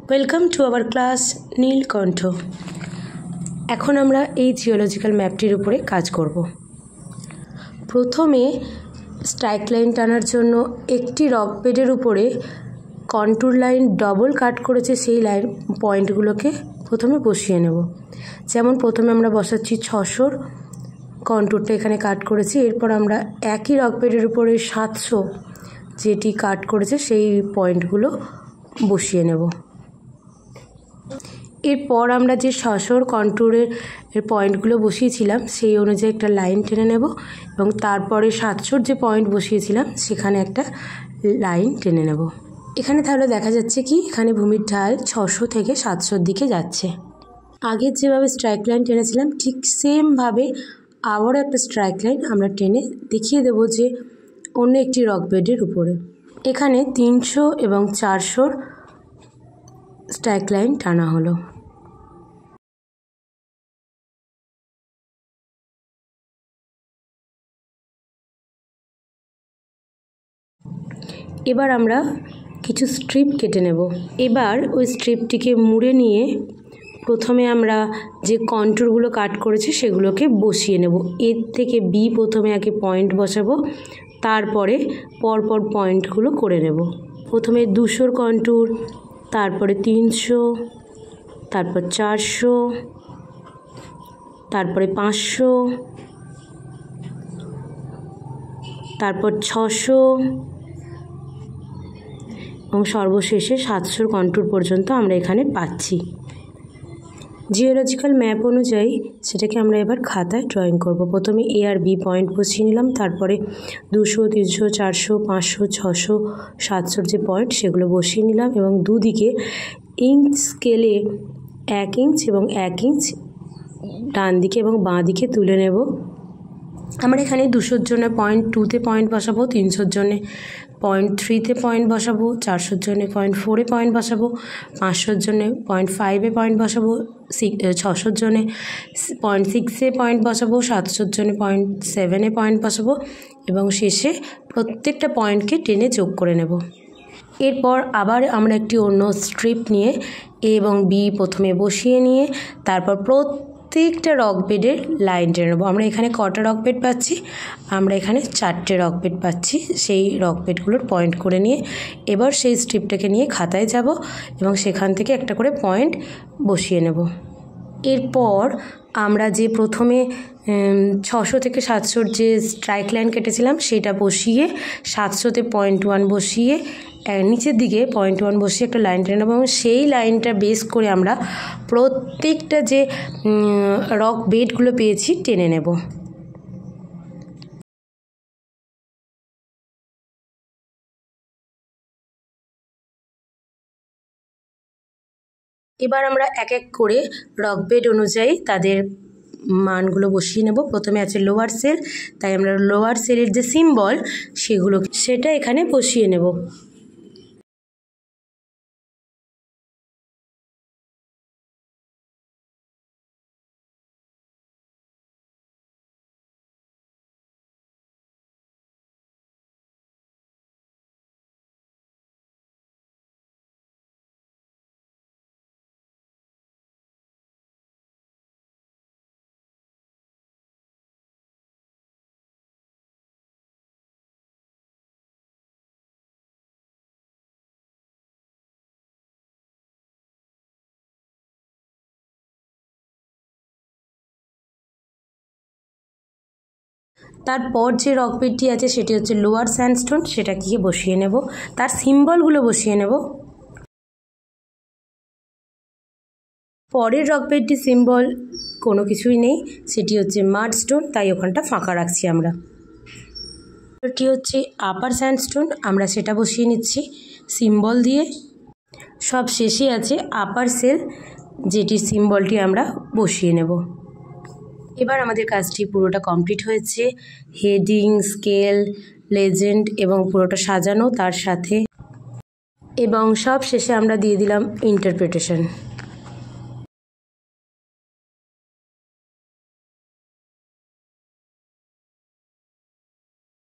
Welcome to our class নীলকণ্ঠ। এখন আমরা এই জিওলজিক্যাল ম্যাপটির উপরে কাজ করব। প্রথমে স্ট্রাইক লাইন টানার জন্য একটি রক বেডের উপরে কন্ট্যুর লাইন ডবল কাট করেছে সেই লাইন পয়েন্টগুলোকে প্রথমে বসিয়ে নেব। যেমন প্রথমে আমরা বসাচ্ছি 600 কন্ট্যুরটা এখানে কাট করেছি, এরপর আমরা একই রক বেডের উপরে 700 যেটি কাট করেছে সেই পয়েন্টগুলো বসিয়ে নেব। এরপর আমরা যে 600 কন্ট্যুরের পয়েন্টগুলো বসিয়েছিলাম সেই অনুযায়ী একটা লাইন টেনে নেব এবং তারপরে 700 যে পয়েন্ট বসিয়েছিলাম সেখানে একটা লাইন টেনে নেব। এখানে তাহলে দেখা যাচ্ছে কি এখানে ভূমির ঢাল 600 থেকে 700 দিকে যাচ্ছে। আগের যেভাবে স্ট্রাইক লাইন টেনেছিলাম ঠিক সেমভাবে আবারও একটা স্ট্রাইক লাইন আমরা টেনে দেখিয়ে দেব যে অন্য একটি রক বেডের উপরে। এখানে 300 এবং 400 স্ট্রাইক লাইন টানা হলো। এবার আমরা কিছু স্ট্রিপ কেটে নেব। এবার ওই স্ট্রিপটিকে মুড়ে নিয়ে প্রথমে আমরা যে কন্ট্যুরগুলো কাট করেছি সেগুলোকে বসিয়ে নেব। এর থেকে বি প্রথমে আগে পয়েন্ট বসাবো, তারপরে পরপর পয়েন্টগুলো করে নেব। প্রথমে 200 কন্ট্যুর, তারপরে 300, তারপর 400, তারপরে 500, তারপর 600 এবং সর্বশেষে 700 কন্ট্যুর পর্যন্ত আমরা এখানে পাচ্ছি। জিওলজিক্যাল ম্যাপ অনুযায়ী সেটাকে আমরা এবার খাতায় ড্রয়িং করব। প্রথমে এ আর বি পয়েন্ট বসিয়ে নিলাম, তারপরে 200, 300, 400, 500, 600, 700 যে পয়েন্ট সেগুলো বসিয়ে নিলাম এবং দুদিকে ইঞ্চ স্কেলে 1 ইঞ্চ এবং 1 ইঞ্চ ডান দিকে এবং বাঁ দিকে তুলে নেব। আমরা এখানে 200-র জন্য 0.2-তে পয়েন্ট বসাবো, 300-র জন্য 0.3-তে পয়েন্ট বসাবো, 400-র জন্য 0.4-এ পয়েন্ট বসাবো, 500-র জন্য 0.5-এ পয়েন্ট বসাবো, 600-র জন্য 0.6-এ পয়েন্ট বসাবো, 700-র জন্য 0.7-এ পয়েন্ট বসাবো এবং শেষে প্রত্যেকটা পয়েন্টকে টেনে যোগ করে নেব। এরপর আবার আমরা একটি অন্য স্ট্রিপ নিয়ে এ এবং বি প্রথমে বসিয়ে নিয়ে তারপর প্রত্যেকটা রক বেডের লাইন টেনে নেব। আমরা এখানে কটা রক বেড পাচ্ছি? আমরা এখানে 4টে রক বেড পাচ্ছি। সেই রক বেডগুলোর পয়েন্ট করে নিয়ে এবার সেই স্ট্রিপটাকে নিয়ে খাতায় যাব এবং সেখান থেকে একটা করে পয়েন্ট বসিয়ে নেব। এরপর আমরা যে প্রথমে 600 থেকে 700 যে স্ট্রাইক লাইন কেটেছিলাম সেটা বসিয়ে 700-তে 0.1 বসিয়ে নিচের দিকে 0.1 বসিয়ে একটা লাইন টেনে নেব এবং সেই লাইনটা বেস করে আমরা প্রত্যেকটা যে রক বেডগুলো পেয়েছি টেনে নেব। এবার আমরা এক এক করে রক বেড অনুযায়ী তাদের মানগুলো বসিয়ে নেব। প্রথমে আছে লোয়ার সেল, তাই আমরা লোয়ার সেলের যে সিম্বল সেটা এখানে বসিয়ে নেব। তারপর যে রক বেডটি আছে সেটি হচ্ছে লোয়ার স্যান্ডস্টোন, সেটাকে বসিয়ে নেব, তার সিম্বলগুলো বসিয়ে নেব। পরের রক বেডটি সিম্বল কোনো কিছুই নেই, সেটি হচ্ছে মাডস্টোন, তাই ওখানটা ফাঁকা রাখছি আমরা। এটি হচ্ছে আপার স্যান্ডস্টোন, আমরা সেটা বসিয়ে নিচ্ছি সিম্বল দিয়ে। সব শেষে আছে আপার সেল, যেটির সিম্বলটি আমরা বসিয়ে নেব। এবার আমাদের কাজটি পুরোটা কমপ্লিট হয়েছে। হেডিং, স্কেল, লেজেন্ড এবং পুরোটা সাজানো তার সাথে, এবং সব শেষে আমরা দিয়ে দিলাম ইন্টারপ্রিটেশন।